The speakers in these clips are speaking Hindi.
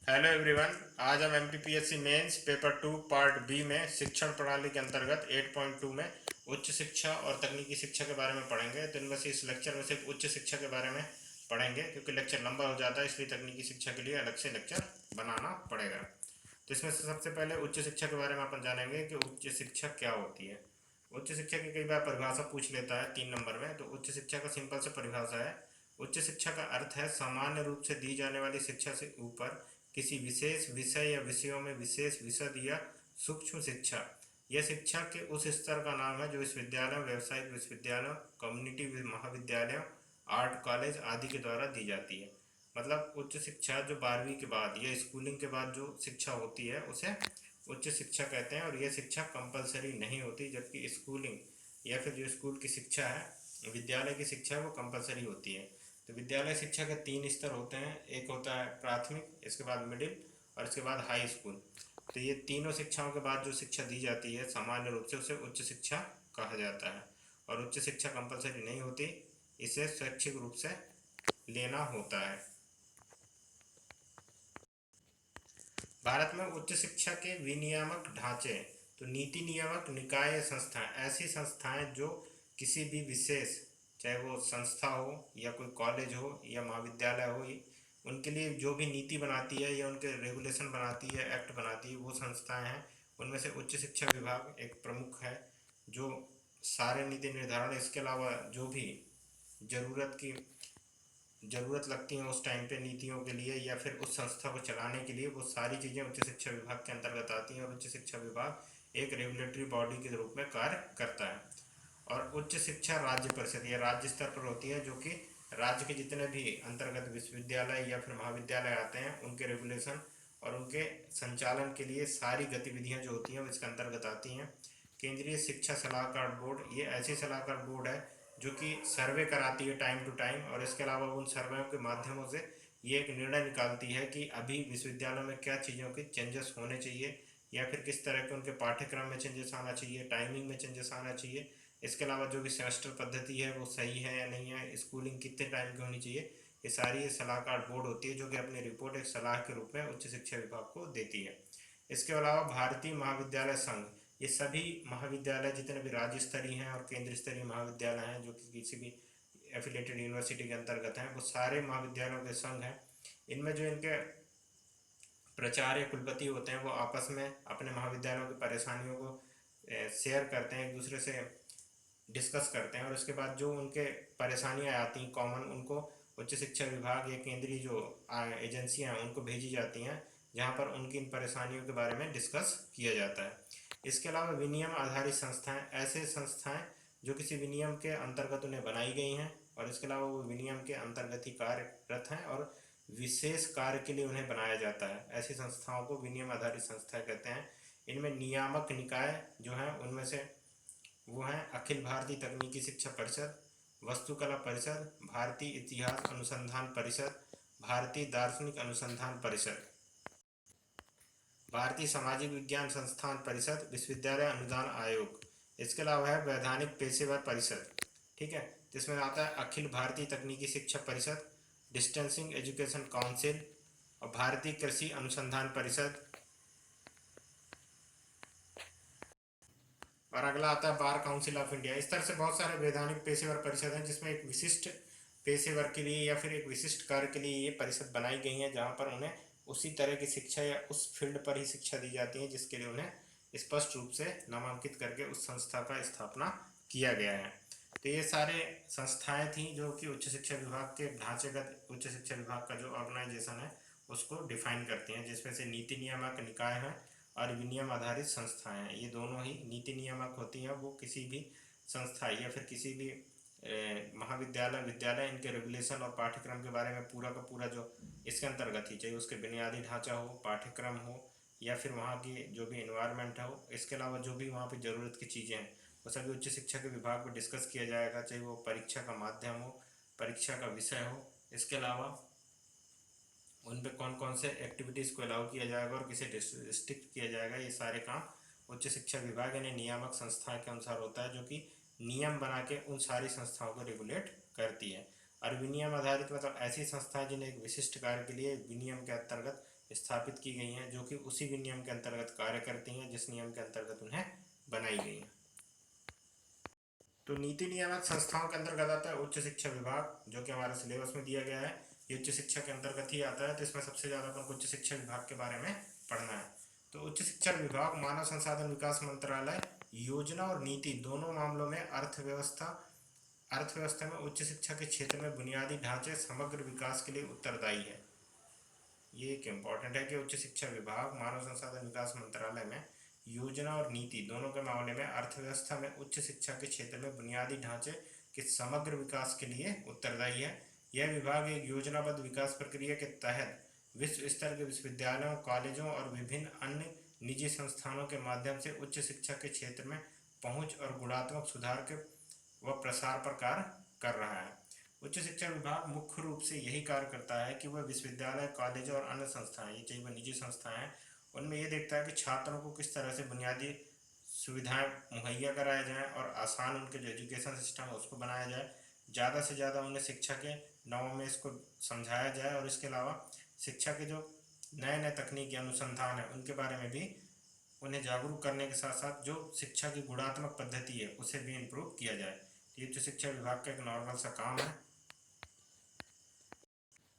Hello everyone. आज हम MPPSC mains paper 2 part B में शिक्षण प्रणाली के अंतर्गत 8.2 में उच्च शिक्षा और तकनीकी शिक्षा के बारे में पढ़ेंगे। तो इनमें से इस लेक्चर में सिर्फ उच्च शिक्षा के बारे में पढ़ेंगे, क्योंकि लेक्चर लंबा हो जाता है, इसलिए तकनीकी शिक्षा के लिए अलग से लेक्चर बनाना पड़ेगा। तो इसमें से सबसे पहले उच्च शिक्षा के बारे में अपन जानेंगे कि उच्च शिक्षा क्या होती है। उच्च शिक्षा की कई बार परिभाषा पूछ लेता है 3 नंबर में। तो उच्च शिक्षा का सिंपल से परिभाषा है, उच्च शिक्षा का अर्थ है सामान्य रूप से दी जाने वाली शिक्षा से ऊपर किसी विशेष विषय या विषयों में विशेष विशद या सूक्ष्म शिक्षा। यह शिक्षा के उस स्तर का नाम है जो विश्वविद्यालयों, व्यावसायिक विश्वविद्यालयों, कम्युनिटी महाविद्यालयों, आर्ट कॉलेज आदि के द्वारा दी जाती है। मतलब उच्च शिक्षा जो 12वीं के बाद या स्कूलिंग के बाद जो शिक्षा होती है उसे उच्च शिक्षा कहते हैं। और यह शिक्षा कंपलसरी नहीं होती, जबकि स्कूलिंग या फिर जो स्कूल की शिक्षा है, विद्यालय की शिक्षा है, वो कंपलसरी होती है। तो विद्यालय शिक्षा के 3 स्तर होते हैं। एक होता है प्राथमिक, इसके बाद मिडिल और इसके बाद हाई स्कूल। तो ये तीनों शिक्षाओं के बाद जो शिक्षा दी जाती है सामान्य रूप से, उसे उच्च शिक्षा कहा जाता है। और उच्च शिक्षा कंपलसरी नहीं होती, इसे स्वैच्छिक रूप से लेना होता है। भारत में उच्च शिक्षा के विनियामक ढांचे, तो नीति नियामक निकाय संस्थाएं ऐसी संस्थाएं जो किसी भी विशेष, चाहे वो संस्था हो या कोई कॉलेज हो या महाविद्यालय हो, उनके लिए जो भी नीति बनाती है या उनके रेगुलेशन बनाती है, एक्ट बनाती है, वो संस्थाएं हैं। उनमें से उच्च शिक्षा विभाग एक प्रमुख है जो सारे नीति निर्धारण, इसके अलावा जो भी ज़रूरत की ज़रूरत लगती हैं उस टाइम पे नीतियों के लिए या फिर उस संस्था को चलाने के लिए, वो सारी चीज़ें उच्च शिक्षा विभाग के अंतर्गत आती हैं। और उच्च शिक्षा विभाग एक रेगुलेटरी बॉडी के रूप में कार्य करता है। और उच्च शिक्षा राज्य परिषद या राज्य स्तर पर होती है, जो कि राज्य के जितने भी अंतर्गत विश्वविद्यालय या फिर महाविद्यालय आते हैं उनके रेगुलेशन और उनके संचालन के लिए सारी गतिविधियां जो होती हैं वो इसके अंतर्गत आती हैं। केंद्रीय शिक्षा सलाहकार बोर्ड, ये ऐसी सलाहकार बोर्ड है जो कि सर्वे कराती है टाइम टू टाइम, और इसके अलावा उन सर्वेयों के माध्यमों से ये एक निर्णय निकालती है कि अभी विश्वविद्यालयों में क्या चीज़ों के चेंजेस होने चाहिए या फिर किस तरह के उनके पाठ्यक्रम में चेंजेस आना चाहिए, टाइमिंग में चेंजेस आना चाहिए। इसके अलावा जो भी सेमेस्टर पद्धति है वो सही है या नहीं है, स्कूलिंग कितने टाइम की होनी चाहिए, ये सारी ये सलाहकार बोर्ड होती है जो कि अपनी रिपोर्ट एक सलाह के रूप में उच्च शिक्षा विभाग को देती है। इसके अलावा भारतीय महाविद्यालय संघ, ये सभी महाविद्यालय जितने भी राज्य स्तरीय हैं और केंद्र स्तरीय महाविद्यालय हैं जो कि किसी भी एफिलेटेड यूनिवर्सिटी के अंतर्गत हैं, वो सारे महाविद्यालयों के संघ हैं। इनमें जो इनके प्राचार्य कुलपति होते हैं वो आपस में अपने महाविद्यालयों की परेशानियों को शेयर करते हैं, एक दूसरे से डिस्कस करते हैं। और उसके बाद जो उनके परेशानियां आती हैं कॉमन, उनको उच्च शिक्षा विभाग या केंद्रीय जो एजेंसियां हैं उनको भेजी जाती हैं, जहां पर उनकी इन परेशानियों के बारे में डिस्कस किया जाता है। इसके अलावा विनियम आधारित संस्थाएं, ऐसे संस्थाएं जो किसी विनियम के अंतर्गत उन्हें बनाई गई हैं और इसके अलावा वो विनियम के अंतर्गत ही कार्यरत हैं और विशेष कार्य के लिए उन्हें बनाया जाता है, ऐसी संस्थाओं को विनियम आधारित संस्थाएं कहते हैं। इनमें नियामक निकाय जो हैं उनमें से वो हैं अखिल भारतीय तकनीकी शिक्षा परिषद, वस्तुकला परिषद, भारतीय इतिहास अनुसंधान परिषद, भारतीय दार्शनिक अनुसंधान परिषद, भारतीय सामाजिक विज्ञान संस्थान परिषद, विश्वविद्यालय अनुदान आयोग। इसके अलावा है वैधानिक पेशेवर परिषद, ठीक है, जिसमें आता है अखिल भारतीय तकनीकी शिक्षा परिषद, डिस्टेंसिंग एजुकेशन काउंसिल और भारतीय कृषि अनुसंधान परिषद। और अगला आता है बार काउंसिल ऑफ इंडिया। इस तरह से बहुत सारे वैधानिक पेशेवर परिषद हैं जिसमें एक विशिष्ट पेशेवर के लिए या फिर एक विशिष्ट कार्य के लिए ये परिषद बनाई गई हैं, जहाँ पर उन्हें उसी तरह की शिक्षा या उस फील्ड पर ही शिक्षा दी जाती है जिसके लिए उन्हें स्पष्ट रूप से नामांकित करके उस संस्था का स्थापना किया गया है। तो ये सारे संस्थाएं थी जो कि उच्च शिक्षा विभाग के ढांचेगत उच्च शिक्षा विभाग का जो ऑर्गेनाइजेशन है उसको डिफाइन करती हैं, जिसमें से नीति नियामक निकाय है और विनियम आधारित संस्थाएं हैं। ये दोनों ही नीति नियामक होती हैं, वो किसी भी संस्था या फिर किसी भी महाविद्यालय विद्यालय इनके रेगुलेशन और पाठ्यक्रम के बारे में पूरा का पूरा जो इसके अंतर्गत ही, चाहे उसके बुनियादी ढांचा हो, पाठ्यक्रम हो या फिर वहाँ की जो भी इन्वायरमेंट हो, इसके अलावा जो भी वहाँ पर ज़रूरत की चीज़ें हैं वो सभी उच्च शिक्षा के विभाग में डिस्कस किया जाएगा, चाहे वो परीक्षा का माध्यम हो, परीक्षा का विषय हो, इसके अलावा उन पे कौन कौन से एक्टिविटीज़ को अलाउ किया जाएगा और किसे रिस्ट्रिक्ट किया जाएगा, ये सारे काम उच्च शिक्षा विभाग यानी नियामक संस्था के अनुसार होता है, जो कि नियम बना के उन सारी संस्थाओं को रेगुलेट करती है। और विनियम आधारित मतलब ऐसी संस्थाएं जिन्हें एक विशिष्ट कार्य के लिए विनियम के अंतर्गत स्थापित की गई हैं जो कि उसी विनियम के अंतर्गत कार्य करती हैं जिस नियम के अंतर्गत उन्हें बनाई गई हैं। तो नीति नियामक संस्थाओं के अंतर्गत आता है उच्च शिक्षा विभाग, जो कि हमारे सिलेबस में दिया गया है, ये उच्च शिक्षा के अंतर्गत ही आता है। तो इसमें सबसे ज़्यादा अपन को उच्च शिक्षा विभाग के बारे में पढ़ना है। तो उच्च शिक्षा विभाग मानव संसाधन विकास मंत्रालय योजना और नीति दोनों मामलों में अर्थव्यवस्था में उच्च शिक्षा के क्षेत्र में बुनियादी ढांचे समग्र विकास के लिए उत्तरदायी है। ये एक इम्पॉर्टेंट है कि उच्च शिक्षा विभाग मानव संसाधन विकास मंत्रालय में योजना और नीति दोनों के मामले में अर्थव्यवस्था में उच्च शिक्षा के क्षेत्र में बुनियादी ढांचे के समग्र विकास के लिए उत्तरदायी है। यह विभाग एक योजनाबद्ध विकास प्रक्रिया के तहत विश्व स्तर के विश्वविद्यालयों, कॉलेजों और विभिन्न अन्य निजी संस्थानों के माध्यम से उच्च शिक्षा के क्षेत्र में पहुंच और गुणात्मक सुधार के व प्रसार पर कार्य कर रहा है। उच्च शिक्षा विभाग मुख्य रूप से यही कार्य करता है कि वह विश्वविद्यालय, कॉलेज और अन्य संस्थाएं, ये चाहे वह निजी संस्थाएं हैं, उनमें ये देखता है कि छात्रों को किस तरह से बुनियादी सुविधाएं मुहैया कराया जाए और आसान उनके जो एजुकेशन सिस्टम है उसको बनाया जाए। ज़्यादा से ज़्यादा उन्हें शिक्षा के नवों में इसको समझाया जाए और इसके अलावा शिक्षा के जो नए नए तकनीकी अनुसंधान है उनके बारे में भी उन्हें जागरूक करने के साथ साथ जो शिक्षा की गुणात्मक पद्धति है उसे भी इम्प्रूव किया जाए। ये उच्च शिक्षा विभाग का एक नॉर्मल सा काम है।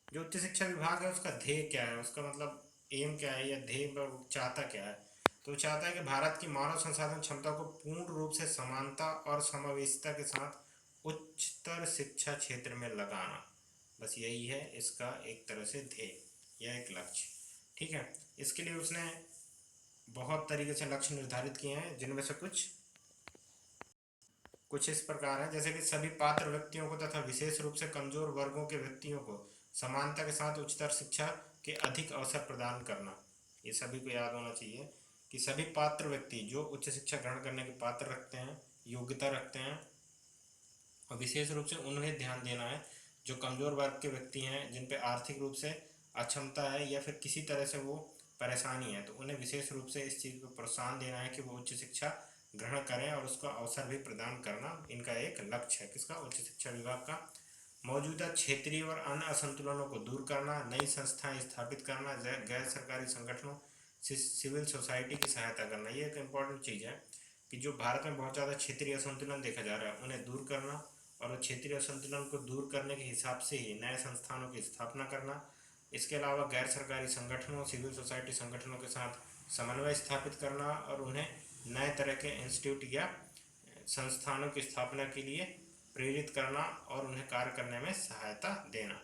जो उच्च शिक्षा विभाग है उसका ध्येय क्या है, उसका मतलब एम क्या है या ध्येय चाहता क्या है। तो चाहता है कि भारत की मानव संसाधन क्षमता को पूर्ण रूप से समानता और समावेशिता के साथ उच्चतर शिक्षा क्षेत्र में लगाना। बस यही है इसका एक तरह से ध्येय या एक लक्ष्य। ठीक है, इसके लिए उसने बहुत तरीके से लक्ष्य निर्धारित किए हैं, जिनमें से कुछ इस प्रकार है, जैसे कि सभी पात्र व्यक्तियों को तथा विशेष रूप से कमजोर वर्गों के व्यक्तियों को समानता के साथ उच्चतर शिक्षा के अधिक अवसर प्रदान करना। ये सभी को याद होना चाहिए कि सभी पात्र व्यक्ति जो उच्च शिक्षा ग्रहण करने के पात्र रखते हैं, योग्यता रखते हैं, और विशेष रूप से उन्हें ध्यान देना है जो कमजोर वर्ग के व्यक्ति हैं, जिन पे आर्थिक रूप से अक्षमता है या फिर किसी तरह से वो परेशानी है, तो उन्हें विशेष रूप से इस चीज़ को प्रोत्साहन देना है कि वो उच्च शिक्षा ग्रहण करें और उसका अवसर भी प्रदान करना इनका एक लक्ष्य है। किसका? उच्च शिक्षा विभाग का। मौजूदा क्षेत्रीय और अन्य असंतुलनों को दूर करना, नई संस्थाएं स्थापित करना, गैर सरकारी संगठनों, सिविल सोसाइटी की सहायता करना। ये एक इम्पॉर्टेंट चीज़ है कि जो भारत में बहुत ज़्यादा क्षेत्रीय असंतुलन देखा जा रहा है उन्हें दूर करना, और क्षेत्रीय असंतुलन को दूर करने के हिसाब से ही नए संस्थानों की स्थापना करना। इसके अलावा गैर सरकारी संगठनों, सिविल सोसाइटी संगठनों के साथ समन्वय स्थापित करना और उन्हें नए तरह के इंस्टीट्यूट या संस्थानों की स्थापना के लिए प्रेरित करना और उन्हें कार्य करने में सहायता देना।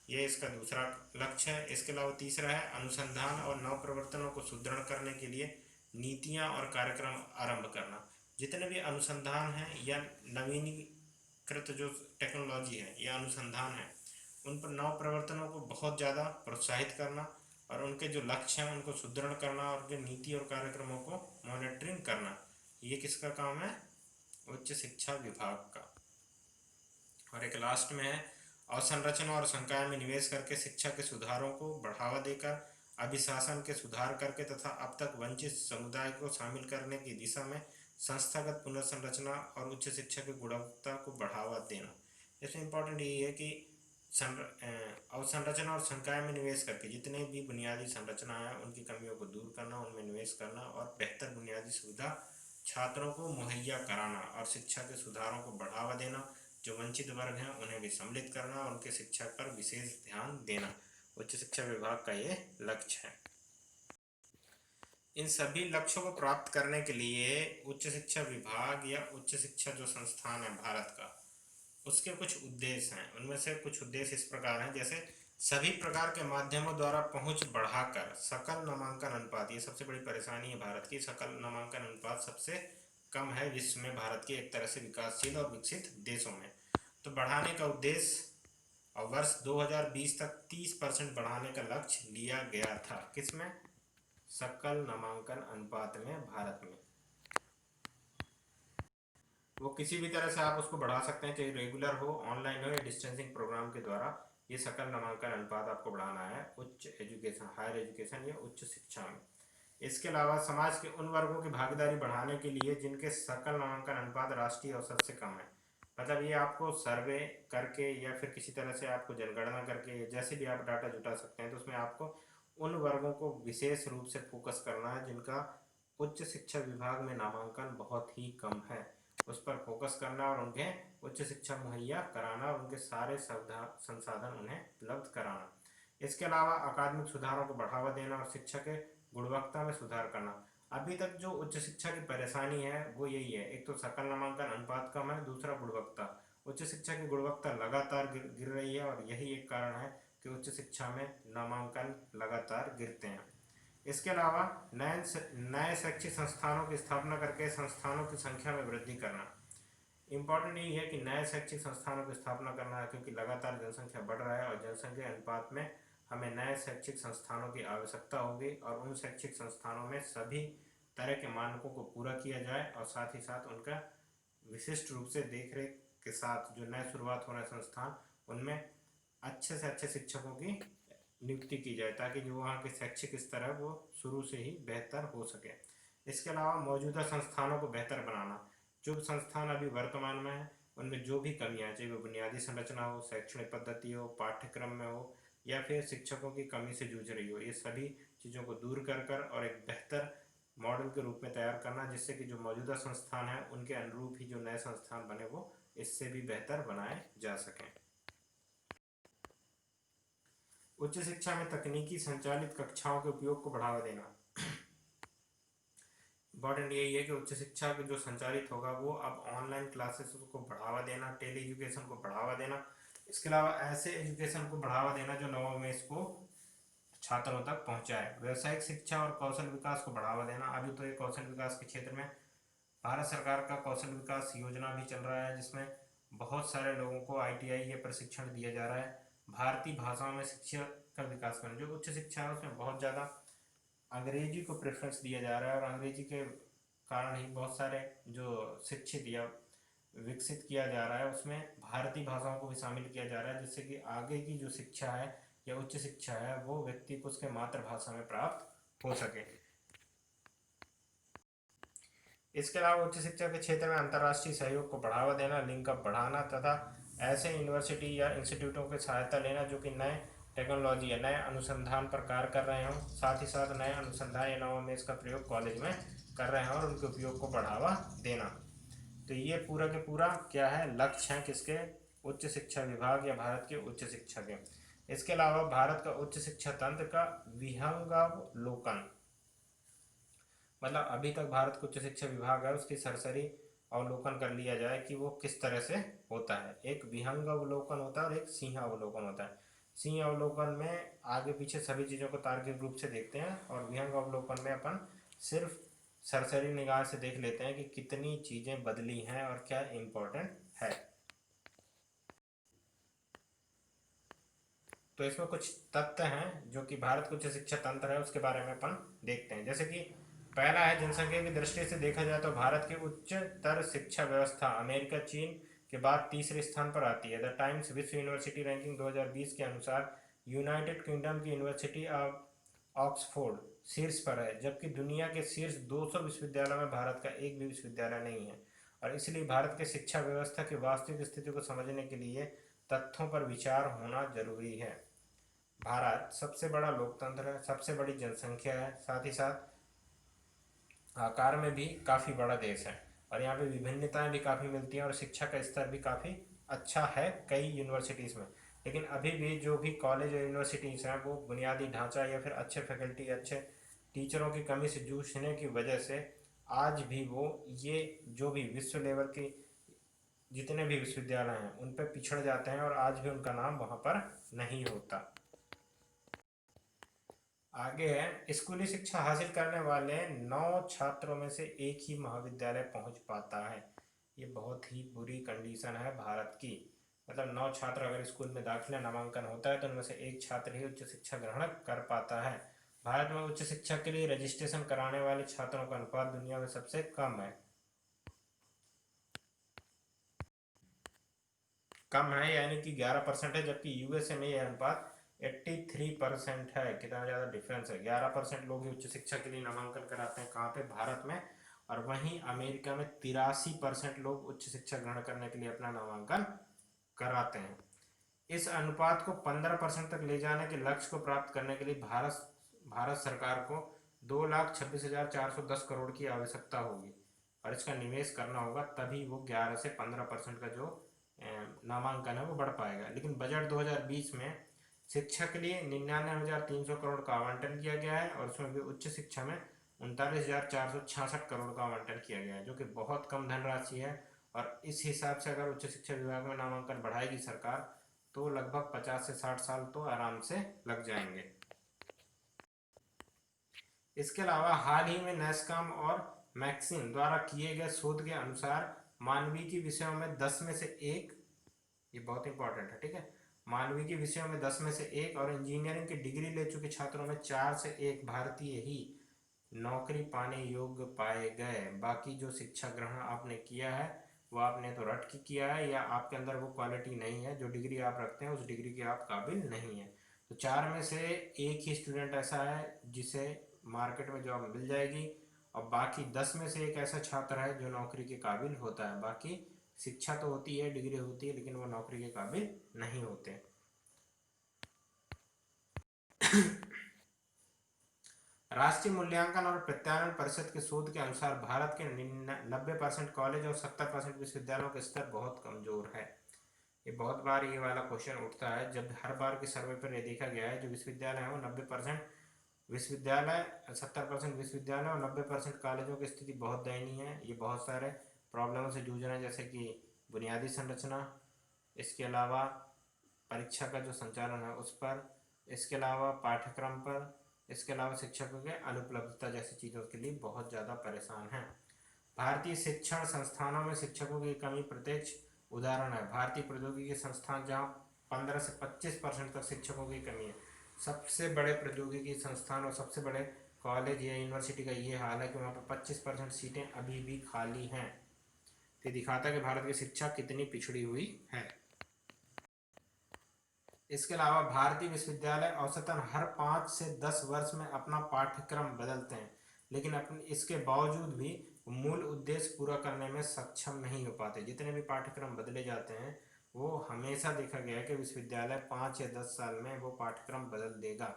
ये इसका दूसरा लक्ष्य है। इसके अलावा तीसरा है अनुसंधान और नव प्रवर्तनों को सुदृढ़ करने के लिए नीतियाँ और कार्यक्रम आरंभ करना। जितने भी अनुसंधान हैं या नवीनीकृत जो टेक्नोलॉजी है या अनुसंधान है, उन पर नव प्रवर्तनों को बहुत ज़्यादा प्रोत्साहित करना और उनके जो लक्ष्य हैं उनको सुदृढ़ करना और उनके नीति और कार्यक्रमों को मॉनिटरिंग करना। ये किसका काम है? उच्च शिक्षा विभाग का। और एक लास्ट में है अवसंरचना और संकाय में निवेश करके शिक्षा के सुधारों को बढ़ावा देकर अभिशासन के सुधार करके तथा अब तक वंचित समुदाय को शामिल करने की दिशा में संस्थागत पुनर्संरचना और उच्च शिक्षा की गुणवत्ता को बढ़ावा देना। इसमें इम्पोर्टेंट यही है कि अवसंरचना और संकाय में निवेश करके जितने भी बुनियादी संरचना है उनकी कमियों को दूर करना, उनमें निवेश करना और बेहतर बुनियादी सुविधा छात्रों को मुहैया कराना और शिक्षा के सुधारों को बढ़ावा देना। जो वंचित वर्ग हैं उन्हें भी सम्मिलित करना और उनके शिक्षा पर विशेष ध्यान देना उच्च शिक्षा विभाग का ये लक्ष्य है। इन सभी लक्ष्यों को प्राप्त करने के लिए उच्च शिक्षा विभाग या उच्च शिक्षा जो संस्थान है भारत का, उसके कुछ उद्देश्य हैं। उनमें से कुछ उद्देश्य इस प्रकार हैं, जैसे सभी प्रकार के माध्यमों द्वारा पहुंच बढ़ाकर सकल नामांकन अनुपात, ये सबसे बड़ी परेशानी है भारत की, सकल नामांकन अनुपात सबसे कम है विश्व में भारत के एक तरह से विकासशील और विकसित देशों में। तो बढ़ाने का उद्देश्य और वर्ष 2020 तक 30% बढ़ाने का लक्ष्य लिया गया था। किसमें? सकल नामांकन अनुपात में भारत में। वो किसी भी तरह से आप उसको बढ़ा सकते हैं, चाहे रेगुलर हो, ऑनलाइन हो या डिस्टेंसिंग प्रोग्राम के द्वारा। ये सकल नामांकन अनुपात आपको बढ़ाना है उच्च एजुकेशन, हायर एजुकेशन या उच्च शिक्षा में। इसके अलावा समाज के उन वर्गों की भागीदारी बढ़ाने के लिए जिनके सकल नामांकन अनुपात राष्ट्रीय औसत से कम है। मतलब ये आपको सर्वे करके या फिर किसी तरह से आपको जनगणना करके जैसे भी आप डाटा जुटा सकते हैं, तो उसमें आपको उन वर्गों को विशेष रूप से फोकस करना है जिनका उच्च शिक्षा विभाग में नामांकन बहुत ही कम है, उस पर फोकस करना और उन्हें उच्च शिक्षा मुहैया कराना और उनके सारे संसाधन उन्हें उपलब्ध कराना। इसके अलावा अकादमिक सुधारों को बढ़ावा देना और शिक्षा के गुणवत्ता में सुधार करना। अभी तक जो उच्च शिक्षा की परेशानी है वो यही है, एक तो सकल नामांकन अनुपात कम है, दूसरा गुणवत्ता। उच्च शिक्षा की गुणवत्ता लगातार गिर रही है और यही एक कारण है कि उच्च शिक्षा में नामांकन लगातार गिरते हैं। इसके अलावा नए शैक्षिक संस्थानों की स्थापना करके संस्थानों की संख्या में वृद्धि करना। इम्पॉर्टेंट यही है कि नए शैक्षिक संस्थानों की स्थापना करना है, क्योंकि लगातार जनसंख्या बढ़ रहा है और जनसंख्या अनुपात में हमें नए शैक्षिक संस्थानों की आवश्यकता होगी और उन शैक्षिक संस्थानों में सभी तरह के मानकों को पूरा किया जाए और साथ ही साथ उनका विशिष्ट रूप से देखरेख के साथ जो नए शुरुआत हो रहे संस्थान उनमें अच्छे से अच्छे शिक्षकों की नियुक्ति की जाए, ताकि जो वहाँ के शैक्षिक स्तर है वो शुरू से ही बेहतर हो सके। इसके अलावा मौजूदा संस्थानों को बेहतर बनाना। जो संस्थान अभी वर्तमान में है उनमें जो भी कमियां, चाहे वो बुनियादी संरचना हो, शैक्षणिक पद्धति हो, पाठ्यक्रम में हो या फिर शिक्षकों की कमी से जूझ रही हो, ये सभी चीज़ों को दूर कर और एक बेहतर मॉडल के रूप में तैयार करना, जिससे कि जो मौजूदा संस्थान है उनके अनुरूप ही जो नए संस्थान बने वो इससे भी बेहतर बनाए जा सकें। उच्च शिक्षा में तकनीकी संचालित कक्षाओं के उपयोग को बढ़ावा देना। इम्पॉर्टेंट यही है कि उच्च शिक्षा जो संचालित होगा वो अब ऑनलाइन क्लासेस को बढ़ावा देना, टेली एजुकेशन को बढ़ावा देना। इसके अलावा ऐसे एजुकेशन को बढ़ावा देना जो नवोन्मेष को छात्रों तक पहुंचाए। व्यावसायिक शिक्षा और कौशल विकास को बढ़ावा देना। अभी तो ये कौशल विकास के क्षेत्र में भारत सरकार का कौशल विकास योजना भी चल रहा है, जिसमें बहुत सारे लोगों को ITI या प्रशिक्षण दिया जा रहा है। भारतीय भाषाओं में शिक्षा का विकास करना। जो उच्च शिक्षा है उसमें बहुत ज़्यादा अंग्रेजी को प्रेफरेंस दिया जा रहा है और अंग्रेजी के कारण ही बहुत सारे जो शिक्षित या विकसित किया जा रहा है उसमें भारतीय भाषाओं को भी शामिल किया जा रहा है, जिससे कि आगे की जो शिक्षा है या उच्च शिक्षा है वो व्यक्ति को उसके मातृभाषा में प्राप्त हो सके। इसके अलावा उच्च शिक्षा के क्षेत्र में अंतर्राष्ट्रीय सहयोग को बढ़ावा देना, लिंक अप बढ़ाना तथा ऐसे यूनिवर्सिटी या इंस्टीट्यूटों की सहायता लेना जो कि नए टेक्नोलॉजी या नए अनुसंधान पर कार्य कर रहे हों, साथ ही साथ नए अनुसंधान या नवोन्मेष का प्रयोग कॉलेज में कर रहे हैं और उनके उपयोग को बढ़ावा देना। तो ये पूरा के पूरा क्या है, लक्ष्य हैं किसके, उच्च शिक्षा विभाग या भारत के उच्च शिक्षा के। इसके अलावा भारत का उच्च शिक्षा तंत्र का विहंगावलोकन, मतलब अभी तक भारत का उच्च शिक्षा विभाग है उसकी सरसरी अवलोकन कर लिया जाए कि वो किस तरह से होता है। एक विहंग अवलोकन होता है और एक सिंह अवलोकन होता है। सिंह अवलोकन में आगे पीछे सभी चीज़ों को तार्किक रूप से देखते हैं और विहंग अवलोकन में अपन सिर्फ सरसरी निगाह से देख लेते हैं कि कितनी चीज़ें बदली हैं और क्या इम्पोर्टेंट है। तो इसमें कुछ तथ्य हैं जो कि भारत का उच्च शिक्षा तंत्र है उसके बारे में अपन देखते हैं। जैसे कि पहला है, जनसंख्या की दृष्टि से देखा जाए तो भारत की उच्चतर शिक्षा व्यवस्था अमेरिका चीन के बाद तीसरे स्थान पर आती है। द टाइम्स विश्व यूनिवर्सिटी रैंकिंग 2020 के अनुसार यूनाइटेड किंगडम की यूनिवर्सिटी ऑफ ऑक्सफोर्ड शीर्ष पर है, जबकि दुनिया के शीर्ष 200 विश्वविद्यालयों में भारत का एक भी विश्वविद्यालय नहीं है। और इसलिए भारत के शिक्षा व्यवस्था की वास्तविक स्थिति को समझने के लिए तथ्यों पर विचार होना जरूरी है। भारत सबसे बड़ा लोकतंत्र है, सबसे बड़ी जनसंख्या है, साथ ही साथ आकार में भी काफ़ी बड़ा देश है और यहाँ पे विभिन्नताएं भी काफ़ी मिलती हैं और शिक्षा का स्तर भी काफ़ी अच्छा है कई यूनिवर्सिटीज़ में। लेकिन अभी भी जो भी कॉलेज और यूनिवर्सिटीज़ हैं वो बुनियादी ढांचा या फिर अच्छे फैकल्टी, अच्छे टीचरों की कमी से जूझने की वजह से आज भी वो ये जो भी विश्व लेवल की जितने भी विश्वविद्यालय हैं उन पर पिछड़ जाते हैं और आज भी उनका नाम वहाँ पर नहीं होता। आगे है, स्कूली शिक्षा हासिल करने वाले 9 छात्रों में से एक ही महाविद्यालय पहुंच पाता है। ये बहुत ही बुरी कंडीशन है भारत की। मतलब 9 छात्र अगर स्कूल में दाखिला नामांकन होता है तो उनमें से एक छात्र ही उच्च शिक्षा ग्रहण कर पाता है। भारत में उच्च शिक्षा के लिए रजिस्ट्रेशन कराने वाले छात्रों का अनुपात दुनिया में सबसे कम है। कम है यानी कि 11% है, जबकि USA में यह अनुपात 83% है। कितना ज़्यादा डिफरेंस है। 11% लोग ही उच्च शिक्षा के लिए नामांकन कराते हैं कहाँ पे, भारत में। और वहीं अमेरिका में 83% लोग उच्च शिक्षा ग्रहण करने के लिए अपना नामांकन कराते हैं। इस अनुपात को 15% तक ले जाने के लक्ष्य को प्राप्त करने के लिए भारत भारत सरकार को 2,26,410 करोड़ की आवश्यकता होगी और इसका निवेश करना होगा, तभी वो 11 से 15% का जो नामांकन है वो बढ़ पाएगा। लेकिन बजट 2020 में शिक्षा के लिए 99,300 करोड़ का आवंटन किया गया है और उसमें भी उच्च शिक्षा में 39,466 करोड़ का आवंटन किया गया है, जो कि बहुत कम धनराशि है। और इस हिसाब से अगर उच्च शिक्षा विभाग में नामांकन बढ़ाएगी सरकार तो लगभग 50 से 60 साल तो आराम से लग जाएंगे। इसके अलावा हाल ही में नैसकॉम और मैक्सिम द्वारा किए गए शोध के अनुसार मानविकी विषयों में 10 में से 1, ये बहुत इंपॉर्टेंट है, ठीक है, मानविकी विषयों में 10 में से 1 और इंजीनियरिंग की डिग्री ले चुके छात्रों में 4 से 1 भारतीय ही नौकरी पाने योग्य पाए गए। बाकी जो शिक्षा ग्रहण आपने किया है वो आपने तो रट के किया है या आपके अंदर वो क्वालिटी नहीं है, जो डिग्री आप रखते हैं उस डिग्री के आप काबिल नहीं है। तो 4 में से 1 ही स्टूडेंट ऐसा है जिसे मार्केट में जॉब मिल जाएगी और बाकी 10 में से 1 ऐसा छात्र है जो नौकरी के काबिल होता है। बाकी शिक्षा तो होती है, डिग्री होती है, लेकिन वो नौकरी के काबिल नहीं होते। राष्ट्रीय मूल्यांकन और प्रत्यायन परिषद के शोध के अनुसार भारत के 90% कॉलेज और 70% विश्वविद्यालयों का स्तर बहुत कमजोर है। ये बहुत बार ये वाला क्वेश्चन उठता है, जब हर बार के सर्वे पर ये देखा गया है जो विश्वविद्यालय है वो 90% विश्वविद्यालय, 70% विश्वविद्यालय और 90% कॉलेजों की स्थिति बहुत दयनीय है। ये बहुत सारे प्रॉब्लमों से जूझ रहे हैं, जैसे कि बुनियादी संरचना, इसके अलावा परीक्षा का जो संचालन है उस पर, इसके अलावा पाठ्यक्रम पर, इसके अलावा शिक्षकों के अनुपलब्धता जैसी चीज़ों के लिए बहुत ज़्यादा परेशान हैं। भारतीय शिक्षण संस्थानों में शिक्षकों की कमी प्रत्यक्ष उदाहरण है भारतीय प्रौद्योगिकी संस्थान, जहाँ 15 से 25% तक शिक्षकों की कमी है। सबसे बड़े प्रौद्योगिकी संस्थान और सबसे बड़े कॉलेज या यूनिवर्सिटी का ये हाल है कि वहाँ पर 25% सीटें अभी भी खाली हैं। तो दिखाता है कि भारत की शिक्षा कितनी पिछड़ी हुई है। इसके अलावा भारतीय विश्वविद्यालय औसतन हर 5 से 10 वर्ष में अपना पाठ्यक्रम बदलते हैं, लेकिन अपने इसके बावजूद भी मूल उद्देश्य पूरा करने में सक्षम नहीं हो पाते। जितने भी पाठ्यक्रम बदले जाते हैं वो हमेशा देखा गया है कि विश्वविद्यालय 5 या 10 साल में वो पाठ्यक्रम बदल देगा,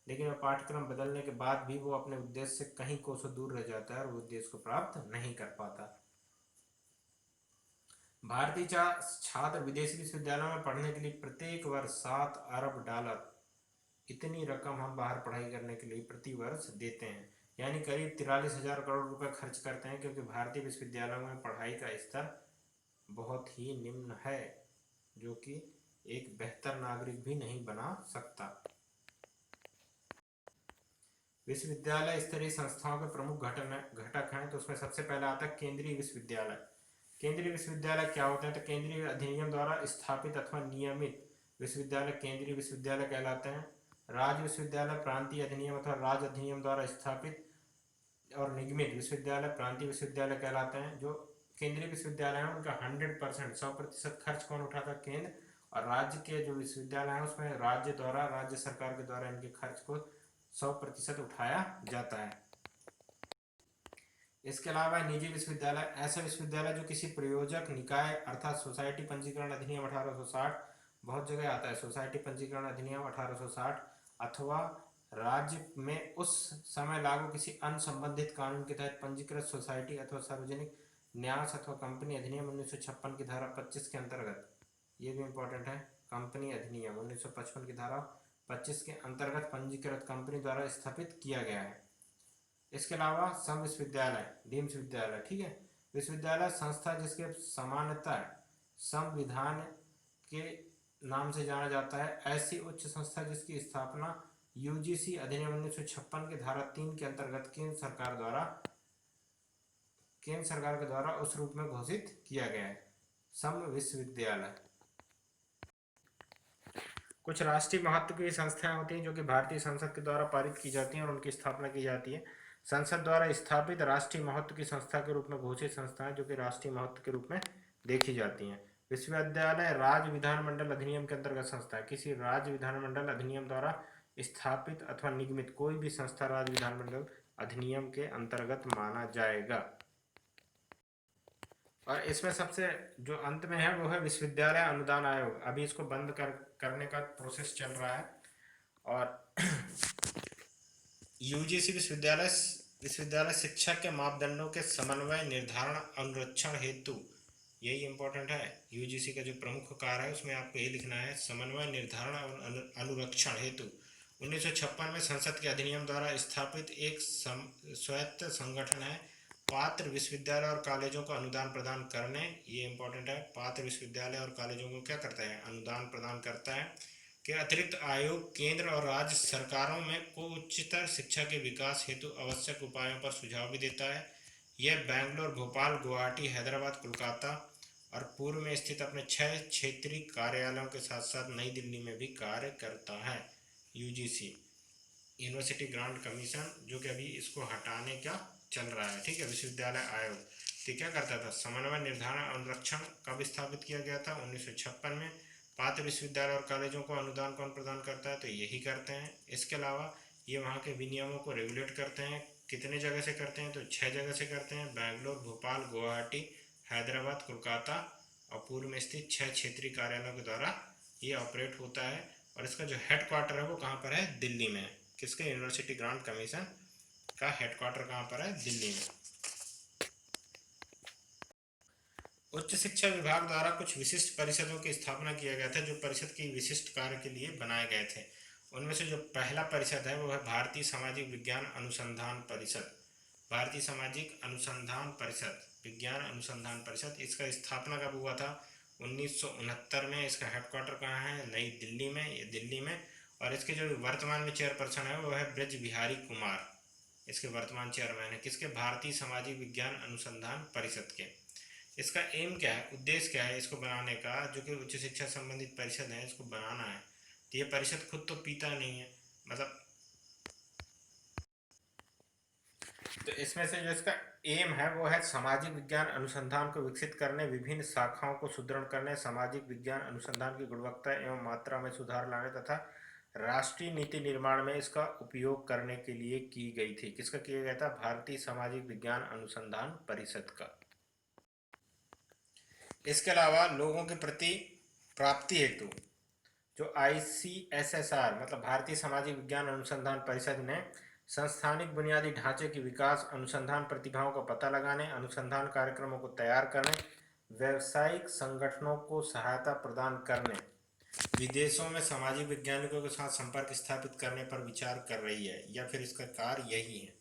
लेकिन वो पाठ्यक्रम बदलने के बाद भी वो अपने उद्देश्य से कहीं कोसों दूर रह जाता है और वो उद्देश्य को प्राप्त नहीं कर पाता। भारतीय छात्र विदेशी विश्वविद्यालयों में पढ़ने के लिए प्रत्येक वर्ष $7 अरब, इतनी रकम हम बाहर पढ़ाई करने के लिए प्रति वर्ष देते हैं, यानी करीब 43,000 करोड़ रुपए खर्च करते हैं, क्योंकि भारतीय विश्वविद्यालयों में पढ़ाई का स्तर बहुत ही निम्न है, जो कि एक बेहतर नागरिक भी नहीं बना सकता। विश्वविद्यालय स्तरीय संस्थाओं के प्रमुख घटक हैं, तो उसमें सबसे पहला आता है केंद्रीय विश्वविद्यालय। केंद्रीय विश्वविद्यालय क्या होते हैं? तो केंद्रीय अधिनियम द्वारा स्थापित अथवा नियमित विश्वविद्यालय केंद्रीय विश्वविद्यालय कहलाते हैं। राज्य विश्वविद्यालय प्रांतीय अधिनियम अथवा राज्य अधिनियम द्वारा स्थापित और निगमित विश्वविद्यालय प्रांतीय विश्वविद्यालय कहलाते हैं। जो केंद्रीय विश्वविद्यालय हैं उनका 100% 100% खर्च कौन उठाता है? केंद्र। और राज्य के जो विश्वविद्यालय हैं उसमें राज्य द्वारा, राज्य सरकार के द्वारा इनके खर्च को 100% उठाया जाता है। इसके अलावा निजी विश्वविद्यालय ऐसा विश्वविद्यालय जो किसी प्रयोजक निकाय अर्थात सोसाइटी पंजीकरण अधिनियम 1860, बहुत जगह आता है सोसाइटी पंजीकरण अधिनियम 1860, अथवा राज्य में उस समय लागू किसी अन्य संबंधित कानून के तहत पंजीकृत सोसाइटी अथवा सार्वजनिक न्यास अथवा कंपनी अधिनियम 1956 की धारा 25 के अंतर्गत, ये भी इंपॉर्टेंट है, कंपनी अधिनियम 1955 की धारा 25 के अंतर्गत पंजीकृत कंपनी द्वारा स्थापित किया गया है। इसके अलावा सम विश्वविद्यालय, डीम्ड विश्वविद्यालय, ठीक है, विश्वविद्यालय संस्था जिसके सामान्यतः संविधान के नाम से जाना जाता है, ऐसी उच्च संस्था जिसकी स्थापना यूजीसी अधिनियम 1956 के धारा 3 के अंतर्गत केंद्र सरकार के द्वारा उस रूप में घोषित किया गया है, सम विश्वविद्यालय। कुछ राष्ट्रीय महत्व की संस्थाएं होती हैं जो कि भारतीय संसद के द्वारा पारित की जाती हैं और उनकी स्थापना की जाती है। संसद द्वारा स्थापित राष्ट्रीय महत्व की संस्था के रूप में घोषित संस्थाएं जो कि राष्ट्रीय महत्व के रूप में देखी जाती हैं। विश्वविद्यालय राज्य विधानमंडल अधिनियम के अंतर्गत संस्था है। किसी राज्य विधानमंडल अधिनियम द्वारा स्थापित अथवा निगमित कोई भी संस्था राज्य विधानमंडल अधिनियम के अंतर्गत माना जाएगा। और इसमें सबसे जो अंत में है वो है विश्वविद्यालय अनुदान आयोग। अभी इसको बंद करने का प्रोसेस चल रहा है और यूजीसी विश्वविद्यालय विश्वविद्यालय शिक्षा के मापदंडों के समन्वय, निर्धारण, अनुरक्षण हेतु, यही इंपॉर्टेंट है। यूजीसी का जो प्रमुख कार्य है उसमें आपको ये लिखना है, समन्वय, निर्धारण और अनुरक्षण हेतु 1956 में संसद के अधिनियम द्वारा स्थापित एक स्वायत्त संगठन है। पात्र विश्वविद्यालय और कॉलेजों को अनुदान प्रदान करने, ये इंपॉर्टेंट है, पात्र विश्वविद्यालय और कॉलेजों को क्या करता है, अनुदान प्रदान करता है, के अतिरिक्त आयोग केंद्र और राज्य सरकारों में को उच्चतर शिक्षा के विकास हेतु आवश्यक उपायों पर सुझाव भी देता है। यह बेंगलोर, भोपाल, गुवाहाटी, हैदराबाद, कोलकाता और पूर्व में स्थित अपने 6 क्षेत्रीय कार्यालयों के साथ साथ नई दिल्ली में भी कार्य करता है। यूजीसी, यूनिवर्सिटी ग्रांट कमीशन, जो कि अभी इसको हटाने का चल रहा है, ठीक है, विश्वविद्यालय आयोग। तो क्या करता था, समन्वय, निर्धारण, अनुरक्षण कब स्थापित किया गया था, 1956 में। पात्र विश्वविद्यालय और कॉलेजों को अनुदान कौन प्रदान करता है, तो यही करते हैं। इसके अलावा ये वहाँ के विनियमों को रेगुलेट करते हैं। कितने जगह से करते हैं, तो 6 जगह से करते हैं, बेंगलोर, भोपाल, गुवाहाटी, हैदराबाद, कोलकाता और पूर्व में स्थित 6 क्षेत्रीय कार्यालयों के द्वारा ये ऑपरेट होता है। और इसका जो हेड क्वार्टर है वो कहाँ पर है, दिल्ली में। किसके, यूनिवर्सिटी ग्रांट कमीशन का हेडक्वार्टर कहाँ पर है, दिल्ली में। उच्च शिक्षा विभाग द्वारा कुछ विशिष्ट परिषदों की स्थापना किया गया था, जो परिषद की विशिष्ट कार्य के लिए बनाए गए थे। उनमें से जो पहला परिषद है वो है भारतीय सामाजिक विज्ञान अनुसंधान परिषद। भारतीय सामाजिक अनुसंधान परिषद, विज्ञान अनुसंधान परिषद, इसका स्थापना कब हुआ था, 1969 में। इसका हेडक्वार्टर कहाँ है, नई दिल्ली में, ये दिल्ली में। और इसके जो वर्तमान में चेयरपर्सन है वो है ब्रज बिहारी कुमार, इसके वर्तमान चेयरमैन है। किसके, भारतीय सामाजिक विज्ञान अनुसंधान परिषद के। इसका एम क्या है, उद्देश्य क्या है इसको बनाने का, जो कि उच्च शिक्षा संबंधित परिषद है, इसको बनाना है। तो ये परिषद खुद तो पीता नहीं है, मतलब, तो इसमें से जो इसका एम है वो है सामाजिक विज्ञान अनुसंधान को विकसित करने, विभिन्न शाखाओं को सुदृढ़ करने, सामाजिक विज्ञान अनुसंधान की गुणवत्ता एवं मात्रा में सुधार लाने तथा राष्ट्रीय नीति निर्माण में इसका उपयोग करने के लिए की गई थी। किसका किया गया था, भारतीय सामाजिक विज्ञान अनुसंधान परिषद का। इसके अलावा लोगों के प्रति प्राप्ति हेतु जो ICSSR मतलब भारतीय सामाजिक विज्ञान अनुसंधान परिषद ने संस्थानिक बुनियादी ढांचे की विकास, अनुसंधान प्रतिभाओं का पता लगाने, अनुसंधान कार्यक्रमों को तैयार करने, व्यावसायिक संगठनों को सहायता प्रदान करने, विदेशों में सामाजिक वैज्ञानिकों के साथ संपर्क स्थापित करने पर विचार कर रही है, या फिर इसका कार्य यही है।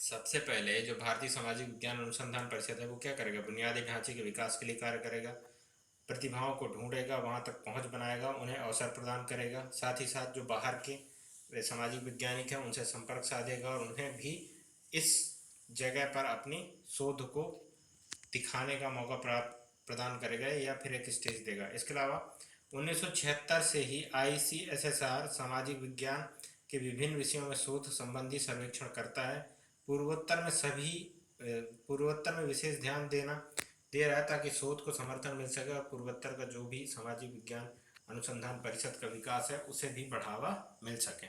सबसे पहले जो भारतीय सामाजिक विज्ञान अनुसंधान परिषद है वो क्या करेगा, बुनियादी ढांचे के विकास के लिए कार्य करेगा, प्रतिभाओं को ढूंढेगा, वहां तक पहुंच बनाएगा, उन्हें अवसर प्रदान करेगा, साथ ही साथ जो बाहर के सामाजिक वैज्ञानिक हैं उनसे संपर्क साधेगा और उन्हें भी इस जगह पर अपनी शोध को दिखाने का मौका प्रदान करेगा या फिर एक स्टेज देगा। इसके अलावा 1976 से ही ICSSR सामाजिक विज्ञान के विभिन्न विषयों में शोध संबंधी सर्वेक्षण करता है। पूर्वोत्तर में विशेष ध्यान दे रहा है ताकि शोध को समर्थन मिल सके और पूर्वोत्तर का जो भी सामाजिक विज्ञान अनुसंधान परिषद का विकास है उसे भी बढ़ावा मिल सके।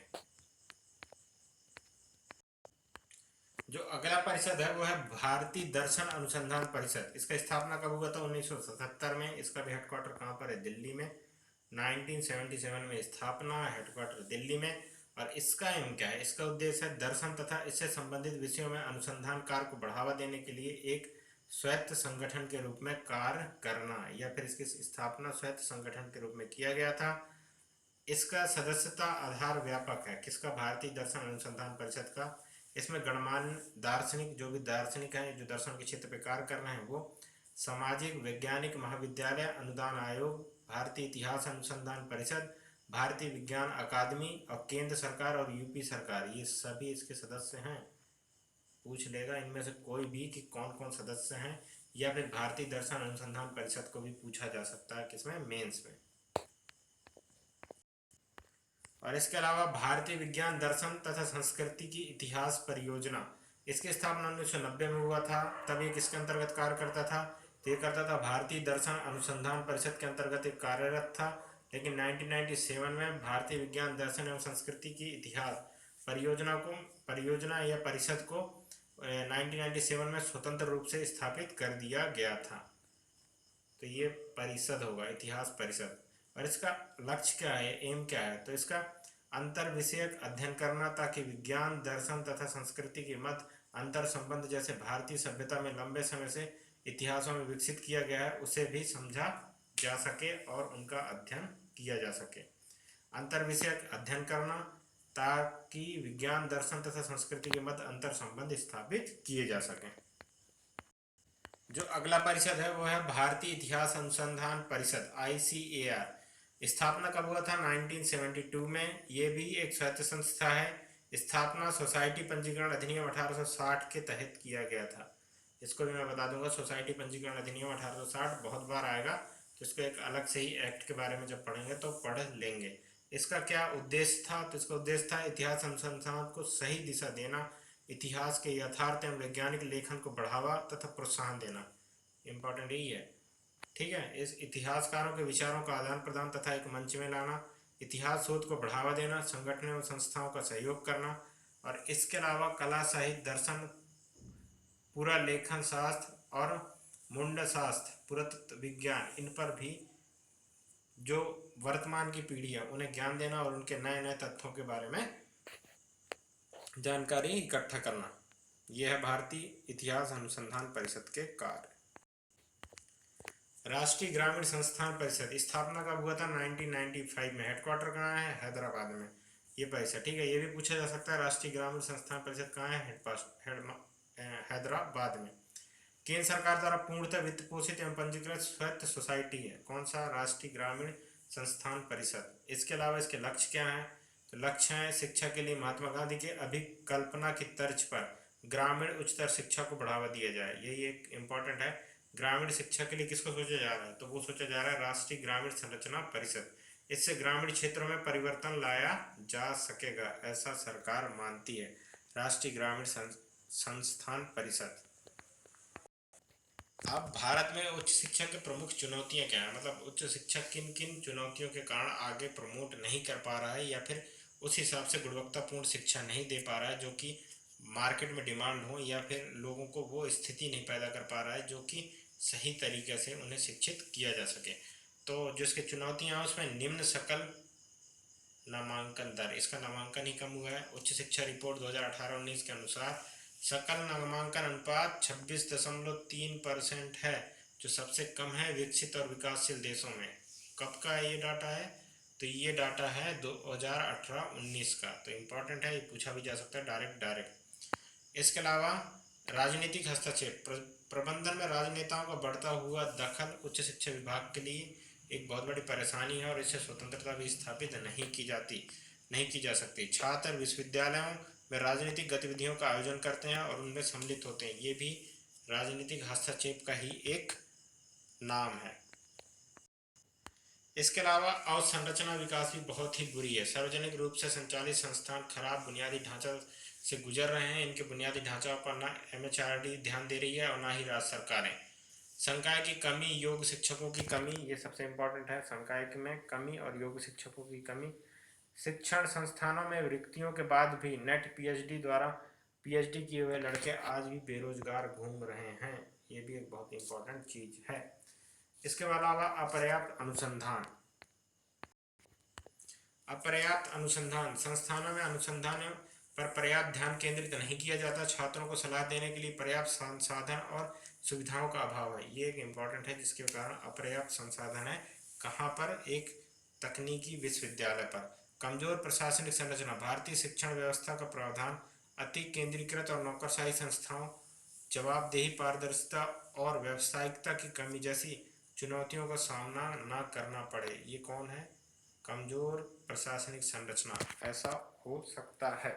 जो अगला परिषद है वो है भारतीय दर्शन अनुसंधान परिषद। इसका स्थापना कब हुआ था, 1977 में। इसका भी हेडक्वार्टर कहाँ पर है, दिल्ली में। 1977 में स्थापना, हेडक्वार्टर दिल्ली में। और इसका एम क्या है, इसका उद्देश्य है दर्शन तथा इससे संबंधित विषयों में अनुसंधान कार्य को बढ़ावा देने के लिए एक स्वायत्त संगठन के रूप में कार्य करना, या फिर इसकी स्थापना स्वायत्त संगठन के रूप में किया गया था। इसका सदस्यता आधार व्यापक है, किसका, भारतीय दर्शन अनुसंधान परिषद का। इसमें गणमान्य दार्शनिक, जो भी दार्शनिक हैं जो दर्शन के क्षेत्र पर कार्य कर रहे हैं, वो सामाजिक वैज्ञानिक महाविद्यालय अनुदान आयोग, भारतीय इतिहास अनुसंधान परिषद, भारतीय विज्ञान अकादमी और केंद्र सरकार और यूपी सरकार, ये सभी इसके सदस्य हैं। पूछ लेगा इनमें से कोई भी कि कौन कौन सदस्य हैं, या फिर भारतीय दर्शन अनुसंधान परिषद को भी पूछा जा सकता है, किसमें, मेंस में। और इसके अलावा भारतीय विज्ञान दर्शन तथा संस्कृति की इतिहास परियोजना, इसकी स्थापना 1990 में हुआ था। तब ये किसके अंतर्गत कार्य करता था, तो ये करता था भारतीय दर्शन अनुसंधान परिषद के अंतर्गत एक कार्यरत था। लेकिन 1997 में भारतीय विज्ञान दर्शन एवं संस्कृति की इतिहास परियोजना या परिषद को 1997 में स्वतंत्र रूप से स्थापित कर दिया गया था। तो ये परिषद होगा, इतिहास परिषद। और इसका लक्ष्य क्या है, एम क्या है, तो इसका अंतर विषयक अध्ययन करना ताकि विज्ञान, दर्शन तथा संस्कृति के मध्य अंतर संबंध जैसे भारतीय सभ्यता में लंबे समय से इतिहासों में विकसित किया गया है उसे भी समझा जा सके और उनका अध्ययन किया जा सके। अंतर विषयक अध्ययन करना ताकि विज्ञान, दर्शन तथा संस्कृति के मध्य अंतर संबंध स्थापित किए जा सकें। जो अगला परिषद है वो है भारतीय इतिहास अनुसंधान परिषद ICAR। स्थापना कब हुआ था? 1972 में। ये भी एक स्वायत्त संस्था है। स्थापना सोसाइटी पंजीकरण अधिनियम 1860 के तहत किया गया था। इसको भी मैं बता दूंगा, सोसाइटी पंजीकरण अधिनियम 1860 बहुत बार आएगा, तो इसको एक अलग से ही एक्ट के बारे में जब पढ़ेंगे तो पढ़ लेंगे। इसका क्या उद्देश्य था? तो इसका उद्देश्य था इतिहास अनुसंधान को सही दिशा देना, इतिहास के यथार्थ एवं वैज्ञानिक लेखन को बढ़ावा तथा प्रोत्साहन देना। इम्पोर्टेंट यही है, ठीक है। इस इतिहासकारों के विचारों का आदान प्रदान तथा एक मंच में लाना, इतिहास शोध को बढ़ावा देना, संगठनों एवं संस्थाओं का सहयोग करना, और इसके अलावा कला, साहित्य, दर्शन, पूरा लेखन शास्त्र और मुंड शास्त्र, पुरातत्व विज्ञान, इन पर भी जो वर्तमान की पीढ़ी है उन्हें ज्ञान देना और उनके नए नए तथ्यों के बारे में जानकारी इकट्ठा करना। यह है भारतीय इतिहास अनुसंधान परिषद के कार्य। राष्ट्रीय ग्रामीण संस्थान परिषद स्थापना कब हुआ था? 1995 में। हेडक्वार्टर कहाँ है? हैदराबाद में ये परिषद, ठीक है। ये भी पूछा जा सकता है राष्ट्रीय ग्रामीण संस्थान परिषद कहाँ है? हैदराबाद में। केंद्र सरकार द्वारा पूर्णतः वित्त पोषित एवं पंजीकृत स्वायत्त सोसाइटी है। कौन सा? राष्ट्रीय ग्रामीण संस्थान परिषद। इसके अलावा इसके लक्ष्य क्या है? तो लक्ष्य है शिक्षा के लिए महात्मा गांधी के अभिकल्पना की तर्ज पर ग्रामीण उच्चतर शिक्षा को बढ़ावा दिया जाए। यही एक इम्पॉर्टेंट है। ग्रामीण शिक्षा के लिए किसको सोचा जा रहा है? तो वो सोचा जा रहा है राष्ट्रीय ग्रामीण संरचना परिषद। इससे ग्रामीण क्षेत्रों में परिवर्तन लाया जा सकेगा, ऐसा सरकार मानती है। राष्ट्रीय ग्रामीण संस्थान परिषद। अब भारत में उच्च शिक्षा की प्रमुख चुनौतियां क्या है? मतलब उच्च शिक्षा किन किन चुनौतियों के कारण आगे प्रमोट नहीं कर पा रहा है या फिर उस हिसाब से गुणवत्तापूर्ण शिक्षा नहीं दे पा रहा है जो कि मार्केट में डिमांड हो, या फिर लोगों को वो स्थिति नहीं पैदा कर पा रहा है जो कि सही तरीके से उन्हें शिक्षित किया जा सके। तो जो इसकी चुनौतियां हैं उसमें निम्न सकल नामांकन दर, इसका नामांकन ही कम हुआ है। उच्च शिक्षा रिपोर्ट 2018-19 के अनुसार सकल नामांकन अनुपात 26.3% है, जो सबसे कम है विकसित और विकासशील देशों में। कब का ये डाटा है? तो ये डाटा है 2018-19 का। तो इम्पोर्टेंट है, ये पूछा भी जा सकता है डायरेक्ट। इसके अलावा राजनीतिक हस्तक्षेप, प्रबंधन में राजनेताओं का बढ़ता हुआ दखल उच्च शिक्षा विभाग के लिए एक बहुत बड़ी परेशानी है और इससे स्वतंत्रता भी स्थापित नहीं की जा सकती। छात्र विश्वविद्यालयों में राजनीतिक गतिविधियों का आयोजन करते हैं और उनमें सम्मिलित होते हैं। ये भी राजनीतिक हस्तक्षेप का ही एक नाम है। इसके अलावा अवसंरचना विकास भी बहुत ही बुरी है। सार्वजनिक रूप से संचालित संस्थान खराब बुनियादी ढांचा से गुजर रहे हैं। इनके बुनियादी ढांचा पर ना MHRD ध्यान दे रही है और ना ही राज्य सरकारें। संकाय की कमी, योग्य शिक्षकों की कमी, ये सबसे इम्पोर्टेंट है। संकाय में कमी और योग्य शिक्षकों की कमी। शिक्षण संस्थानों में रिक्तियों के बाद भी नेट PhD द्वारा PhD किए हुए लड़के आज भी बेरोजगार घूम रहे हैं। ये भी एक बहुत इम्पोर्टेंट चीज है। इसके अलावा अपर्याप्त अनुसंधान, संस्थानों में अनुसंधान पर पर्याप्त ध्यान केंद्रित नहीं किया जाता। छात्रों को सलाह देने के लिए पर्याप्त संसाधन और सुविधाओं का अभाव है। ये एक इम्पॉर्टेंट है जिसके कारण अपर्याप्त संसाधन है। कहाँ पर? एक तकनीकी विश्वविद्यालय पर। कमजोर प्रशासनिक संरचना, भारतीय शिक्षण व्यवस्था का प्रावधान अति केंद्रीकृत और नौकरशाही संस्थाओं, जवाबदेही, पारदर्शिता और व्यावसायिकता की कमी जैसी चुनौतियों का सामना न करना पड़े। ये कौन है? कमजोर प्रशासनिक संरचना। ऐसा हो सकता है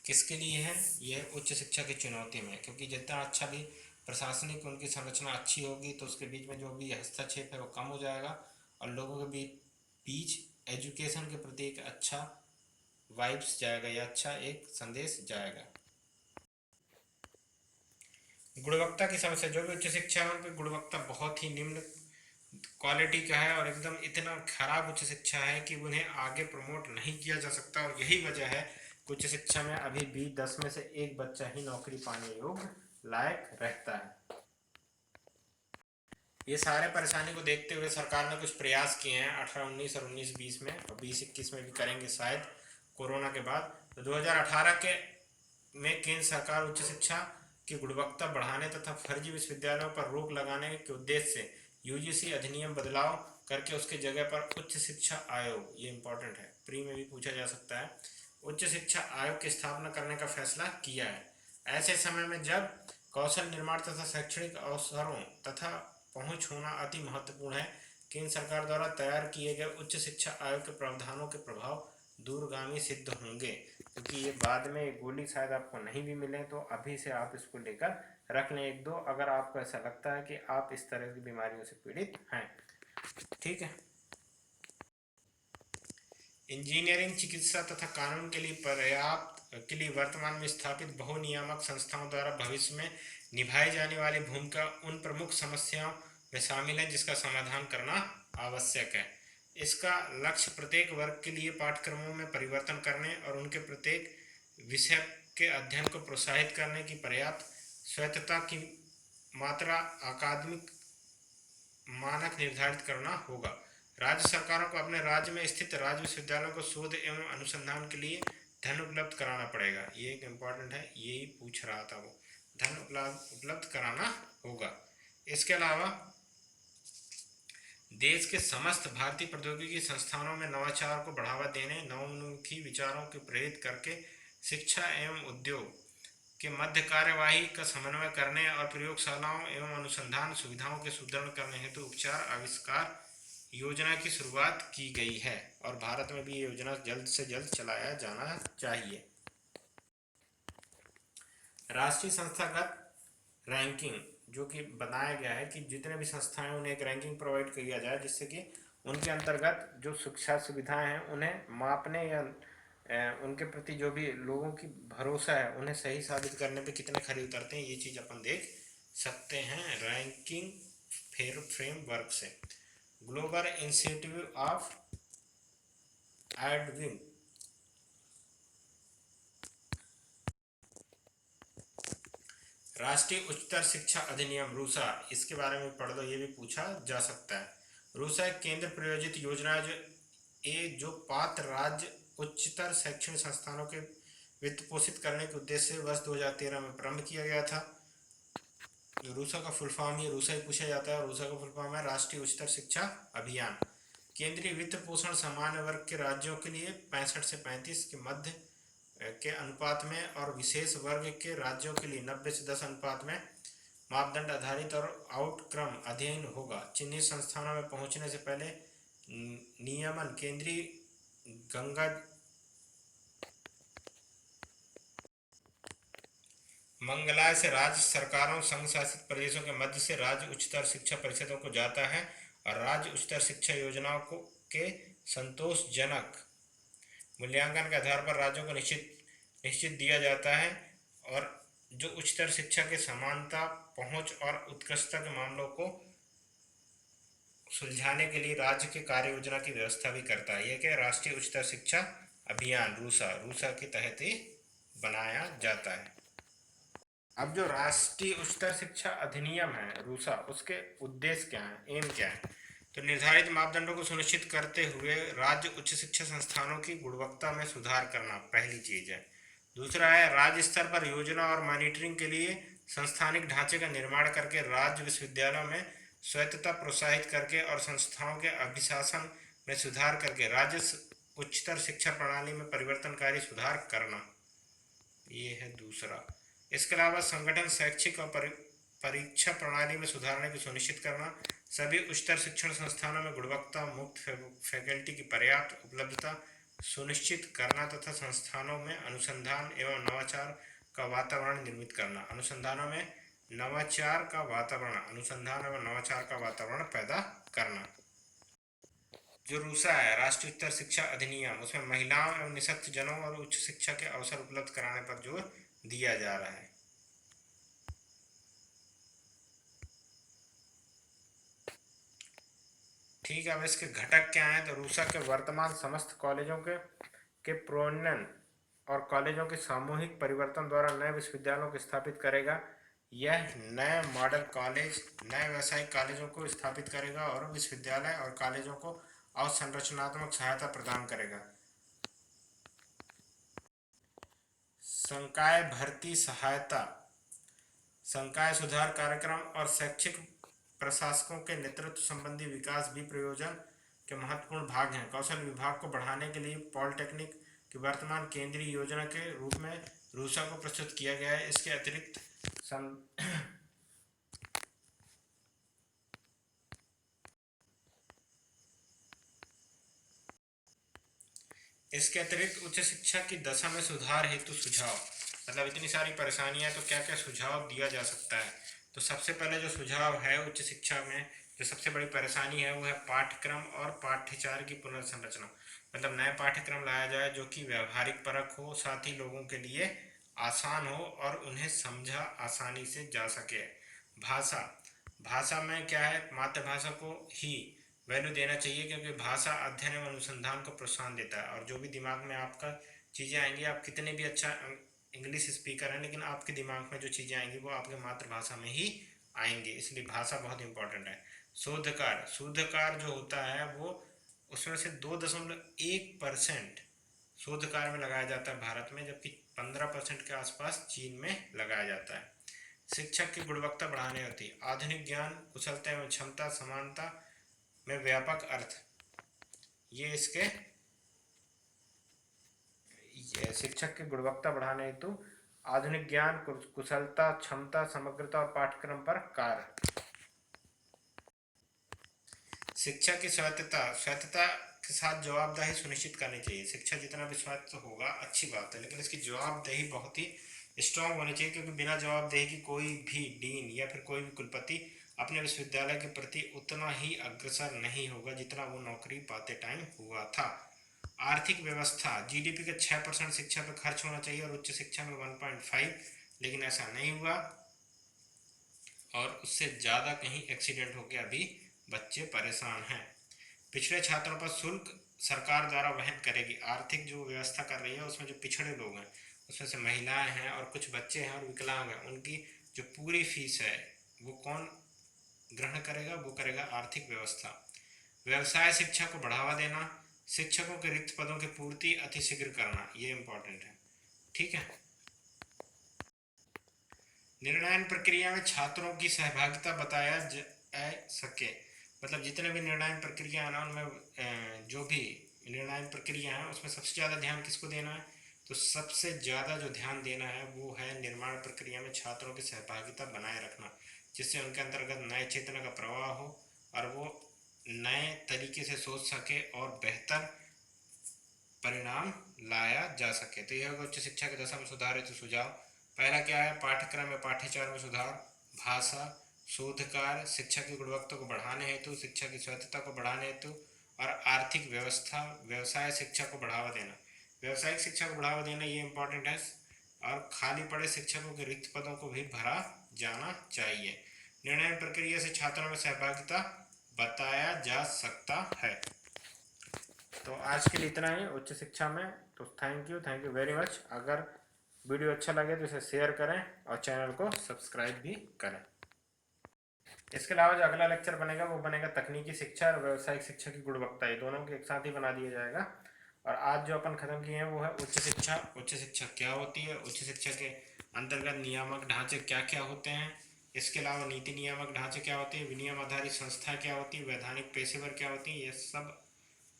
किसके लिए है? यह उच्च शिक्षा की चुनौती में, क्योंकि जितना अच्छा भी प्रशासनिक उनकी संरचना अच्छी होगी तो उसके बीच में जो भी हस्तक्षेप है वो कम हो जाएगा और लोगों के बीच एजुकेशन के प्रति एक अच्छा वाइब्स जाएगा या अच्छा एक संदेश जाएगा। गुणवत्ता की समस्या, जो भी उच्च शिक्षा है उनकी गुणवत्ता बहुत ही निम्न क्वालिटी का है और एकदम इतना खराब उच्च शिक्षा है कि उन्हें आगे प्रमोट नहीं किया जा सकता। और यही वजह है उच्च शिक्षा में अभी भी 10 में से 1 बच्चा ही नौकरी पाने योग्य लायक रहता है। ये सारे परेशानी को देखते हुए सरकार ने कुछ प्रयास किए हैं 18-19 और 19-20 में, और 20-21 में भी करेंगे शायद कोरोना के बाद। तो 2018 के में केंद्र सरकार उच्च शिक्षा की गुणवत्ता बढ़ाने तथा फर्जी विश्वविद्यालयों पर रोक लगाने के उद्देश्य से यूजीसी अधिनियम बदलाव करके उसके जगह पर उच्च शिक्षा आयोग, ये इंपॉर्टेंट है, प्री में भी पूछा जा सकता है, उच्च शिक्षा आयोग की स्थापना करने का फैसला किया है। ऐसे समय में जब कौशल निर्माण तथा शैक्षणिक अवसरों तथा पहुंच होना अति महत्वपूर्ण है, केंद्र सरकार द्वारा तैयार किए गए उच्च शिक्षा आयोग के प्रावधानों के प्रभाव दूरगामी सिद्ध होंगे। क्योंकि ये बाद में ये गोली शायद आपको नहीं भी मिले, तो अभी से आप इसको लेकर रख लें एक दो, अगर आपको ऐसा लगता है कि आप इस तरह की बीमारियों से पीड़ित हैं। ठीक है। इंजीनियरिंग, चिकित्सा तथा कानून के लिए वर्तमान में स्थापित बहुनियामक संस्थाओं द्वारा भविष्य में निभाई जाने वाली भूमिका उन प्रमुख समस्याओं में शामिल है जिसका समाधान करना आवश्यक है। इसका लक्ष्य प्रत्येक वर्ग के लिए पाठ्यक्रमों में परिवर्तन करने और उनके प्रत्येक विषय के अध्ययन को प्रोत्साहित करने की पर्याप्त स्वायत्तता की मात्रा अकादमिक मानक निर्धारित करना होगा। राज्य सरकारों को अपने राज्य में स्थित राज्य विश्वविद्यालयों को शोध एवं अनुसंधान के लिए धन उपलब्ध कराना पड़ेगा। ये एक इम्पॉर्टेंट है, यही पूछ रहा था वो, धन उपलब्ध कराना होगा। इसके अलावा देश के समस्त भारतीय प्रौद्योगिकी संस्थानों में नवाचार को बढ़ावा देने, नवोन्मुखी विचारों को प्रेरित करके शिक्षा एवं उद्योग के मध्य कार्यवाही का समन्वय करने और प्रयोगशालाओं एवं अनुसंधान सुविधाओं के सुदृढ़ करने हेतु उपचार आविष्कार योजना की शुरुआत की गई है, और भारत में भी ये योजना जल्द से जल्द चलाया जाना चाहिए। राष्ट्रीय संस्थागत रैंकिंग जो कि बनाया गया है कि जितने भी संस्थाएं उन्हें एक रैंकिंग प्रोवाइड किया जाए, जिससे कि उनके अंतर्गत जो शिक्षा सुविधाएं हैं उन्हें मापने या उनके प्रति जो भी लोगों की भरोसा है उन्हें सही साबित करने पे कितने खरे उतरते हैं, ये चीज़ अपन देख सकते हैं रैंकिंग फ्रेमवर्क से। ग्लोबल इंस्टीट्यूट ऑफ एडविन, राष्ट्रीय उच्चतर शिक्षा अधिनियम रूसा, इसके बारे में पढ़ लो, ये भी पूछा जा सकता है। रूसा एक केंद्र प्रायोजित योजना है जो पात्र राज्य उच्चतर शैक्षणिक संस्थानों के वित्त पोषित करने के उद्देश्य से वर्ष 2013 में प्रारंभ किया गया था। रूसा का फुल फॉर्म, ये रूसा ही पूछा जाता है। रूसा का फुल फॉर्म है राष्ट्रीय उच्चतर शिक्षा अभियान। केंद्रीय वित्त पोषण सामान्य वर्ग के राज्यों के लिए 65 से 35 के मध्य के अनुपात में और विशेष वर्ग के राज्यों के लिए 90 से 10 अनुपात में मापदंड आधारित और आउटक्रम अध्ययन होगा। चिन्हित संस्थानों में पहुंचने से पहले नियमन केंद्रीय गंगा मंगलाय से राज्य सरकारों संघ शासित प्रदेशों के मध्य से राज्य उच्चतर शिक्षा परिषदों को जाता है और राज्य उच्चतर शिक्षा योजनाओं को के संतोषजनक मूल्यांकन के आधार पर राज्यों को निश्चित दिया जाता है, और जो उच्चतर शिक्षा के समानता, पहुंच और उत्कृष्टता के मामलों को सुलझाने के लिए राज्य के कार्य योजना की व्यवस्था भी करता है। यह क्या राष्ट्रीय उच्चतर शिक्षा अभियान रूसा के तहत ही बनाया जाता है। अब जो राष्ट्रीय उच्चतर शिक्षा अधिनियम है रूसा, उसके उद्देश्य क्या है, एम क्या है, तो निर्धारित मापदंडों को सुनिश्चित करते हुए राज्य उच्च शिक्षा संस्थानों की गुणवत्ता में सुधार करना पहली चीज है। दूसरा है राज्य स्तर पर योजना और मॉनिटरिंग के लिए संस्थानिक ढांचे का निर्माण करके राज्य विश्वविद्यालयों में स्वायत्तता प्रोत्साहित करके और संस्थाओं के अभिशासन में सुधार करके राज्य उच्चतर शिक्षा प्रणाली में परिवर्तनकारी सुधार करना, ये है दूसरा। इसके अलावा संगठन, शैक्षिक और परीक्षा प्रणाली में सुधारने की सुनिश्चित करना, सभी उच्चतर शिक्षण संस्थानों में गुणवत्ता मुक्त फैकल्टी की पर्याप्त उपलब्धता सुनिश्चित करना तथा संस्थानों में अनुसंधान एवं नवाचार का वातावरण निर्मित करना। अनुसंधान एवं नवाचार का वातावरण पैदा करना। जो रूसा है राष्ट्रीय उच्चतर शिक्षा अधिनियम, उसमें महिलाओं एवं निःशक्त जनों और उच्च शिक्षा के अवसर उपलब्ध कराने पर जोर दिया जा रहा है। ठीक है, अब इसके घटक क्या हैं, तो रूसा के वर्तमान समस्त कॉलेजों के प्रोन्नयन और कॉलेजों के सामूहिक परिवर्तन द्वारा नए विश्वविद्यालयों को स्थापित करेगा। यह नए मॉडल कॉलेज, नए व्यावसायिक कॉलेजों को स्थापित करेगा और विश्वविद्यालय और कॉलेजों को अवसंरचनात्मक सहायता प्रदान करेगा। संकाय भर्ती सहायता, संकाय सुधार कार्यक्रम और शैक्षिक प्रशासकों के नेतृत्व संबंधी विकास भी प्रयोजन के महत्वपूर्ण भाग हैं। कौशल विभाग को बढ़ाने के लिए पॉलिटेक्निक की वर्तमान केंद्रीय योजना के रूप में रूसा को प्रस्तुत किया गया है। इसके अतिरिक्त उच्च शिक्षा की दशा में सुधार हेतु सुझाव, मतलब इतनी सारी परेशानियां, तो क्या क्या सुझाव दिया जा सकता है। तो सबसे पहले जो सुझाव है उच्च शिक्षा में जो सबसे बड़ी परेशानी है वो है पाठ्यक्रम और पाठ्यचार की पुनर्संरचना। मतलब नए पाठ्यक्रम लाया जाए जो कि व्यवहारिक परक हो, साथ ही लोगों के लिए आसान हो और उन्हें समझा आसानी से जा सके। भाषा, भाषा में क्या है, मातृभाषा को ही वैल्यू देना चाहिए, क्योंकि भाषा अध्ययन एवं अनुसंधान को प्रोत्साहन देता है। और जो भी दिमाग में आपका चीज़ें आएंगी, आप कितने भी अच्छा इंग्लिश स्पीकर हैं, लेकिन आपके दिमाग में जो चीज़ें आएंगी वो आपके मातृभाषा में ही आएंगी, इसलिए भाषा बहुत इंपॉर्टेंट है। शोधकार, शोधकार जो होता है वो उसमें से 2.1% शोध कार्य में लगाया जाता है भारत में, जबकि 15% के आसपास चीन में लगाया जाता है। शिक्षक की गुणवत्ता बढ़ाने होती है। आधुनिक ज्ञान, कुशलता एवं क्षमता समानता में व्यापक अर्थ, ये इसके शिक्षक की गुणवत्ता बढ़ाने हेतु आधुनिक ज्ञान, कुशलता, क्षमता, समग्रता और पाठ्यक्रम पर कार्य। शिक्षा की स्वायत्तता, स्वायत्तता के साथ जवाबदेही सुनिश्चित करनी चाहिए। शिक्षा जितना भी स्वायत्त होगा अच्छी बात है, लेकिन इसकी जवाबदेही बहुत ही स्ट्रांग होनी चाहिए, क्योंकि बिना जवाबदेही की कोई भी डीन या फिर कोई भी कुलपति अपने विश्वविद्यालय के प्रति उतना ही अग्रसर नहीं होगा जितना वो नौकरी पाते टाइम हुआ था। आर्थिक व्यवस्था, जीडीपी का 6% शिक्षा पर खर्च होना चाहिए और उच्च शिक्षा में 1.5, लेकिन ऐसा नहीं हुआ और उससे ज़्यादा कहीं एक्सीडेंट हो गया, अभी बच्चे परेशान हैं। पिछड़े छात्रों पर शुल्क सरकार द्वारा वहन करेगी। आर्थिक जो व्यवस्था कर रही है उसमें जो पिछड़े लोग हैं, उसमें से महिलाएं हैं और कुछ बच्चे हैं और विकलांग हैं, उनकी जो पूरी फीस है वो कौन ग्रहण करेगा, वो करेगा आर्थिक व्यवस्था। व्यवसाय शिक्षा को बढ़ावा देना, शिक्षकों के रिक्त पदों की पूर्ति अतिशीघ्र करना, ये इंपॉर्टेंट है। ठीक है। निर्णय प्रक्रिया में छात्रों की सहभागिता बताया जा सके, मतलब जितने भी निर्णय प्रक्रिया है ना उनमें जो भी निर्णय प्रक्रिया है उसमें सबसे ज़्यादा ध्यान किसको देना है, तो सबसे ज़्यादा जो ध्यान देना है वो है निर्माण प्रक्रिया में छात्रों की सहभागिता बनाए रखना, जिससे उनके अंतर्गत नए चेतना का प्रवाह हो और वो नए तरीके से सोच सके और बेहतर परिणाम लाया जा सके। तो यह उच्च शिक्षा की दशा में सुधार हेतु सुझाव। पहला क्या है, पाठ्यक्रम में पाठ्यचार में सुधार, भाषा, शोध कार्य, शिक्षा की गुणवत्ता को बढ़ाने हेतु, शिक्षा की स्वायत्तता को बढ़ाने हेतु और आर्थिक व्यवस्था, व्यवसाय शिक्षा को बढ़ावा देना। व्यवसायिक शिक्षा को बढ़ावा देना ये इंपॉर्टेंट है, और खाली पड़े शिक्षकों के रिक्त पदों को भी भरा जाना चाहिए। निर्णय प्रक्रिया से छात्रों में सहभागिता बताया जा सकता है। तो आज के लिए इतना ही उच्च शिक्षा में। तो थैंक यू वेरी मच। अगर वीडियो अच्छा लगे तो इसे शेयर करें और चैनल को सब्सक्राइब भी करें। इसके अलावा जो अगला लेक्चर बनेगा वो बनेगा तकनीकी शिक्षा और व्यावसायिक शिक्षा की गुणवत्ता, ये दोनों को एक साथ ही बना दिया जाएगा। और आज जो अपन खत्म किए हैं वो है उच्च शिक्षा। उच्च शिक्षा क्या होती है, उच्च शिक्षा के अंतर्गत नियामक ढांचे क्या क्या होते हैं, इसके अलावा नीति नियामक ढांचे क्या होती है, विनियम आधारित संस्था क्या होती है, वैधानिक पेशेवर क्या होती है, ये सब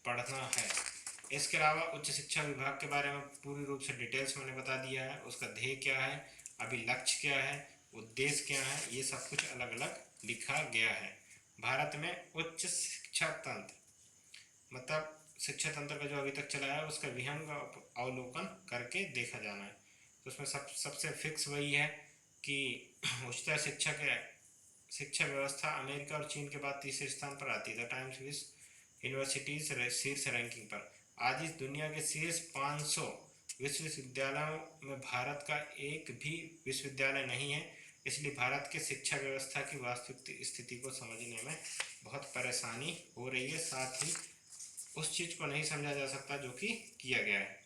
पढ़ना है। इसके अलावा उच्च शिक्षा विभाग के बारे में पूरी रूप से डिटेल्स मैंने बता दिया है, उसका ध्येय क्या है, अभी लक्ष्य क्या है, उद्देश्य क्या है, ये सब कुछ अलग अलग लिखा गया है। भारत में उच्च शिक्षा तंत्र, मतलब शिक्षा तंत्र का जो अभी तक चला है उसका विहंग अवलोकन करके देखा जाना है। तो उसमें सबसे फिक्स वही है कि उच्चतर शिक्षा व्यवस्था अमेरिका और चीन के बाद तीसरे स्थान पर आती है द टाइम्स यूनिवर्सिटीज शीर्ष रैंकिंग पर। आज इस दुनिया के शीर्ष 500 विश्वविद्यालयों में भारत का एक भी विश्वविद्यालय नहीं है, इसलिए भारत के शिक्षा व्यवस्था की वास्तविक स्थिति को समझने में बहुत परेशानी हो रही है। साथ ही उस चीज़ को नहीं समझा जा सकता जो कि किया गया है।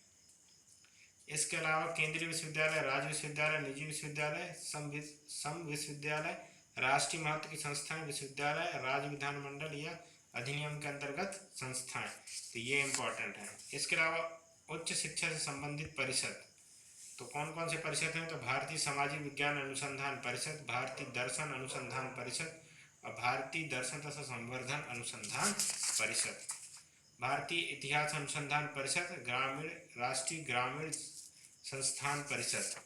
इसके अलावा केंद्रीय विश्वविद्यालय, राज्य विश्वविद्यालय, निजी विश्वविद्यालय, सम विश्वविद्यालय, राष्ट्रीय महत्व की संस्थाएं, विश्वविद्यालय, राज्य विधानमंडल या अधिनियम के अंतर्गत संस्थाएं, तो ये इंपॉर्टेंट है। इसके अलावा उच्च शिक्षा से संबंधित परिषद, तो कौन कौन से परिषद हैं? तो भारतीय सामाजिक विज्ञान अनुसंधान परिषद, भारतीय दर्शन अनुसंधान परिषद और भारतीय दर्शन तथा संवर्धन अनुसंधान परिषद, भारतीय इतिहास अनुसंधान परिषद, ग्रामीण राष्ट्रीय ग्रामीण संस्थान परिषद,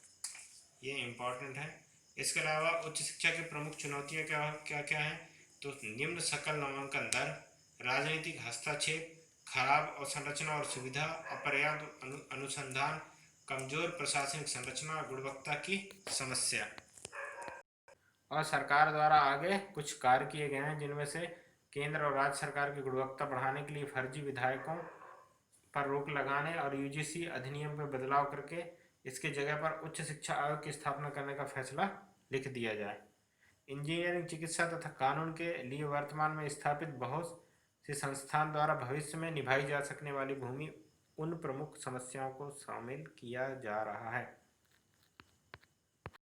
ये इंपॉर्टेंट है। इसके अलावा उच्च शिक्षा की प्रमुख चुनौतियां क्या क्या हैं? तो निम्न सकल नामांकन दर, राजनीतिक हस्तक्षेप, खराब अवसंरचना और सुविधा, अपर्याप्त अनुसंधान, कमजोर प्रशासनिक संरचना, गुणवत्ता की समस्या। और सरकार द्वारा आगे कुछ कार्य किए गए हैं, जिनमें से केंद्र और राज्य सरकार की गुणवत्ता बढ़ाने के लिए फर्जी विधायकों पर रोक लगाने और यूजीसी अधिनियम में बदलाव करके इसके जगह पर उच्च शिक्षा आयोग की स्थापना करने का फैसला लिख दिया जाए। इंजीनियरिंग, चिकित्सा तथा कानून के लिए वर्तमान में स्थापित बहुत सी संस्थान द्वारा भविष्य में निभाई जा सकने वाली भूमि उन प्रमुख समस्याओं को शामिल किया जा रहा है।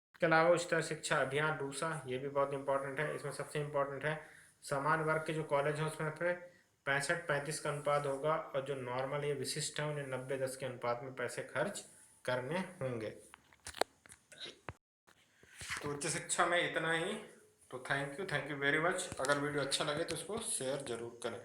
इसके अलावा उच्चतर शिक्षा अभियान रूसा, ये भी बहुत इंपॉर्टेंट है। इसमें सबसे इंपॉर्टेंट है समान वर्ग के जो कॉलेज हैं उसमें 65-35 का अनुपात होगा और जो नॉर्मल या विशिष्ट है उन्हें 90-10 के अनुपात में पैसे खर्च करने होंगे। तो उच्च शिक्षा में इतना ही। तो थैंक यू वेरी मच। अगर वीडियो अच्छा लगे तो इसको शेयर जरूर करें।